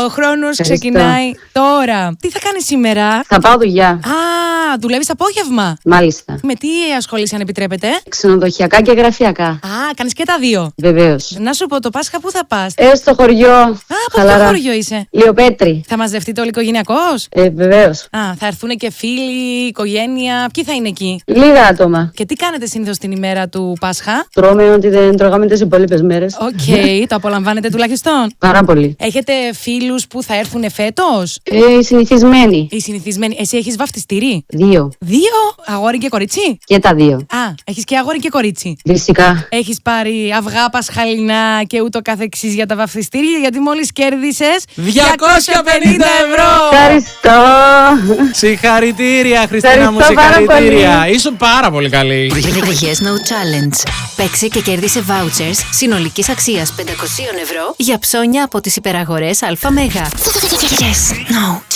Ο χρόνος ξεκινάει τώρα. Τι θα κάνεις σήμερα? Θα πάω δουλειά. Α, δουλεύεις απόγευμα. Μάλιστα. Με τι ασχολείσαι, αν επιτρέπετε? Ξενοδοχειακά και γραφειακά. Α, κάνεις και τα δύο. Βεβαίως. Να σου πω, το Πάσχα πού θα πας? Στο χωριό. Α, από ποιο χωριό είσαι? Λιοπέτρη. Θα μαζευτείτε όλοι οικογενειακώς? Βεβαίως. Α, θα έρθουν και φίλοι, οικογένεια. Ποιοι θα είναι εκεί? Λίγα άτομα. Και τι κάνετε συνήθως την ημέρα του Πάσχα? Τρώμε ό,τι δεν τρώγαμε τις υπόλοιπες μέρες. Οκ, το απολαμβάνετε τουλάχιστον? Πάρα πολύ. Έχετε φίλους που θα έρθουν φέτος? Οι συνηθισμένοι. Οι συνηθισμένοι. Εσύ έχεις βαφτιστήρι? 2. 2, αγόρι και κορίτσι? Και τα 2. Α, έχεις και αγόρι και κορίτσι. Φυσικά. Έχεις πάρει αυγά πασχαλινά και ούτω καθεξής για τα βαφτιστήρια, γιατί μόλις κέρδισες 250 ευρώ! Ευχαριστώ. Συγχαρητήρια, Χριστίνα μου, Ευχαριστώ πάρα συγχαρητήρια. πολύ. Ήσουν πάρα πολύ καλή. Yes No Challenge. Παίξε και κέρδισε vouchers συνολικής αξίας 500 ευρώ για ψώνια από τις υπεραγορές ΑΜΕΓΑ. Yes No